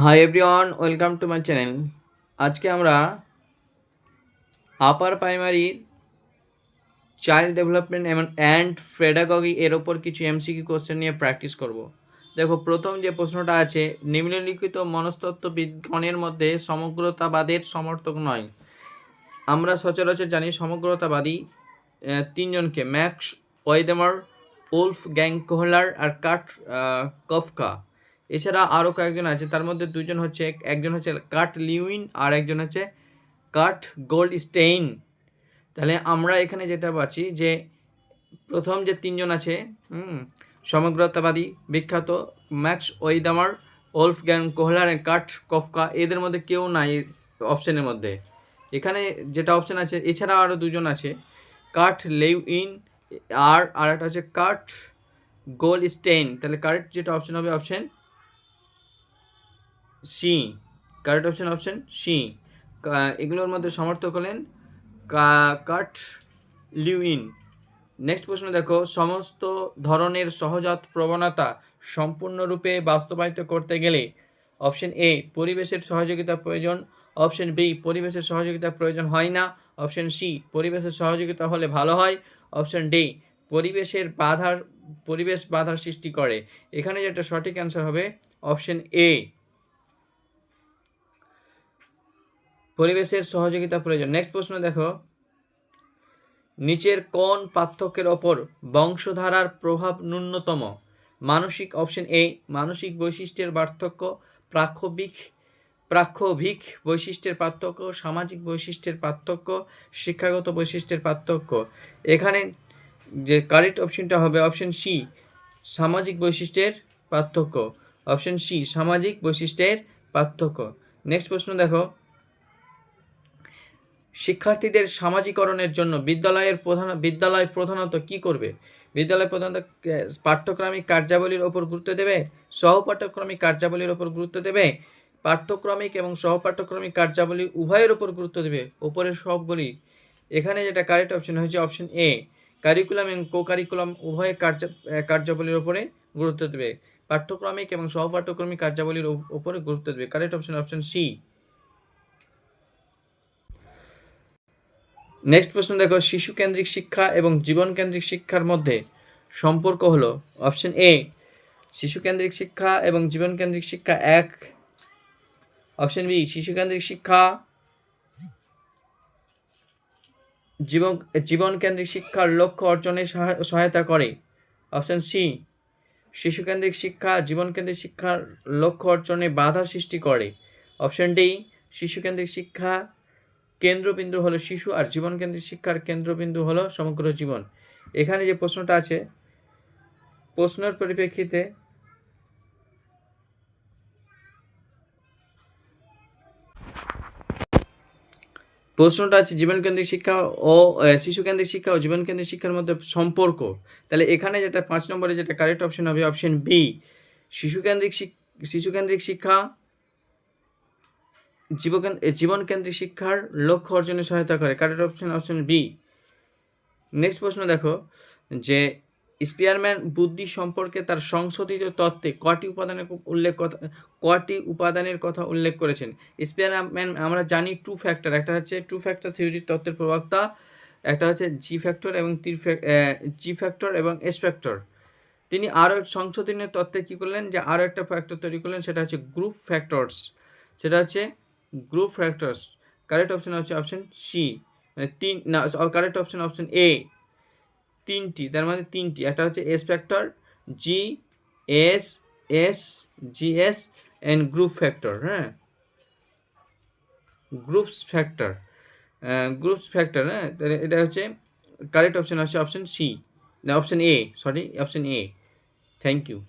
Hi everyone, welcome to my channel. আজকে আমরা আপার প্রাইমারির child development and pedagogy এর ওপর কিছু এমসিকিউ কোশ্চেন নিয়ে প্র্যাকটিস করব। দেখো, প্রথম যে প্রশ্নটা আছে, নিম্নলিখিত মনস্তত্ত্ববিদগণের মধ্যে সমগ্রতাবাদের সমর্থক নয়। আমরা সচরাচর জানি সমগ্রতাবাদী তিনজনকে: ম্যাক্স ওয়েদেমার, উলফ গ্যাং কোহলার আর কার্ট কফকা। এছাড়া আরও কয়েকজন আছে, তার মধ্যে দুজন হচ্ছে, একজন হচ্ছে কার্ট লিউইন আর একজন হচ্ছে কার্ট গোল্ডস্টেইন। তাহলে আমরা এখানে যেটা পাচ্ছি যে প্রথম যে তিনজন আছে সমগ্রতাবাদী বিখ্যাত ম্যাক্স ওয়েদেমার, উলফ গ্যাং কোহলার আর কার্ট কফকা, এদের মধ্যে কেউ নাই অপশনের মধ্যে। এখানে যেটা অপশন আছে, এছাড়া আরও দুজন আছে, কার্ট লিউইন আর একটা হচ্ছে কার্ট গোল্ডস্টেইন। তাহলে কারেক্ট যেটা অপশন হবে option C. Correct option C. এগুলোর মধ্যে সমর্থক হলেন কার্ট লিউইন। নেক্সট প্রশ্ন দেখো, সমস্ত ধরনের সহজাত প্রবণতা সম্পূর্ণরূপে বাস্তবায়িত করতে গেলে অপশন এ পরিবেশের সহযোগিতা প্রয়োজন, অপশন বি পরিবেশের সহযোগিতা প্রয়োজন হয় না, অপশন সি পরিবেশের সহযোগিতা হলে ভালো হয়, অপশন ডি পরিবেশ বাধার সৃষ্টি করে। এখানে যেটা সঠিক অ্যান্সার হবে অপশন এ, পরিবেশের সহযোগিতা প্রয়োজন। নেক্সট প্রশ্ন দেখো, নিচের কোন পার্থক্যের ওপর বংশধারার প্রভাব ন্যূনতম? মানসিক, অপশন এ মানসিক বৈশিষ্ট্যের পার্থক্য, প্রাক্ষবিক বৈশিষ্ট্যের পার্থক্য, সামাজিক বৈশিষ্ট্যের পার্থক্য, শিক্ষাগত বৈশিষ্ট্যের পার্থক্য। এখানে যে কারেক্ট অপশনটা হবে অপশন সি, সামাজিক বৈশিষ্ট্যের পার্থক্য। অপশন সি, সামাজিক বৈশিষ্ট্যের পার্থক্য। নেক্সট প্রশ্ন দেখো, শিক্ষার্থীদের সামাজিকরণের জন্য বিদ্যালয় প্রধানত কি করবে? বিদ্যালয় প্রধানত পাঠ্যক্রমিক কার্যাবলীর ওপর গুরুত্ব দেবে, সহপাঠ্যক্রমিক কার্যাবলীর ওপর গুরুত্ব দেবে, পাঠ্যক্রমিক এবং সহপাঠ্যক্রমিক কার্যাবলী উভয়ের ওপর গুরুত্ব দেবে, ওপরের সবগুলি। এখানে যেটা কারেক্ট অপশন হয়েছে অপশন এ, কারিকুলাম এবং কো কারিকুলাম উভয় কার্যাবলীর ওপরে গুরুত্ব দেবে, পাঠ্যক্রমিক এবং সহপাঠ্যক্রমিক কার্যাবলীর ওপরে গুরুত্ব দেবে। Correct option C. নেক্সট প্রশ্ন দেখো, শিশু কেন্দ্রিক শিক্ষা এবং জীবন কেন্দ্রিক শিক্ষার মধ্যে সম্পর্ক হলো অপশন এ, শিশু কেন্দ্রিক শিক্ষা এবং জীবন কেন্দ্রিক শিক্ষা এক, অপশন বি শিশু কেন্দ্রিক শিক্ষা জীবন কেন্দ্রিক শিক্ষার লক্ষ্য অর্জনে সহায়তা করে, অপশন সি শিশু কেন্দ্রিক শিক্ষা জীবন কেন্দ্রিক শিক্ষার লক্ষ্য অর্জনে বাধা সৃষ্টি করে, অপশন ডি শিশু কেন্দ্রিক শিক্ষা কেন্দ্রবিন্দু হলো শিশু আর জীবন কেন্দ্রিক শিক্ষার কেন্দ্রবিন্দু হলো সমগ্র জীবন। এখানে যে প্রশ্নটা আছে, প্রশ্নের পরিপ্রেক্ষিতে প্রশ্নটা আছে জীবন কেন্দ্রিক শিক্ষা ও শিশু কেন্দ্রিক শিক্ষা ও জীবন কেন্দ্রিক শিক্ষার মধ্যে সম্পর্ক। তাহলে এখানে যেটা 5 নম্বরে যেটা কারেক্ট অপশন হবে অপশন বি, শিশু কেন্দ্রিক শিক্ষা জীবন কেন্দ্রিক শিক্ষার লক্ষ্য অর্জনে সহায়তা করে। Correct option B. নেক্সট প্রশ্ন দেখো, যে স্পিয়ারম্যান বুদ্ধি সম্পর্কে তার সংশোধিত তত্ত্বে কটি উপাদানের কথা উল্লেখ করেছেন? স্পিয়ারম্যান আমরা জানি টু ফ্যাক্টর, একটা হচ্ছে টু ফ্যাক্টর থিওরির তত্ত্বের প্রবক্তা, একটা হচ্ছে জি ফ্যাক্টর এবং এস ফ্যাক্টর। তিনি আরও সংশোধনের তত্ত্বে কী করলেন, যে আরও একটা ফ্যাক্টর তৈরি করলেন, সেটা হচ্ছে গ্রুপ ফ্যাক্টরস। কারেক্ট অপশন হচ্ছে option C, correct option A, তিনটি, তার মানে তিনটি, একটা হচ্ছে S factor, G S and group factor. হ্যাঁ, গ্রুপস ফ্যাক্টর, হ্যাঁ, এটা হচ্ছে কারেক্ট অপশন হচ্ছে option C, option A, thank you.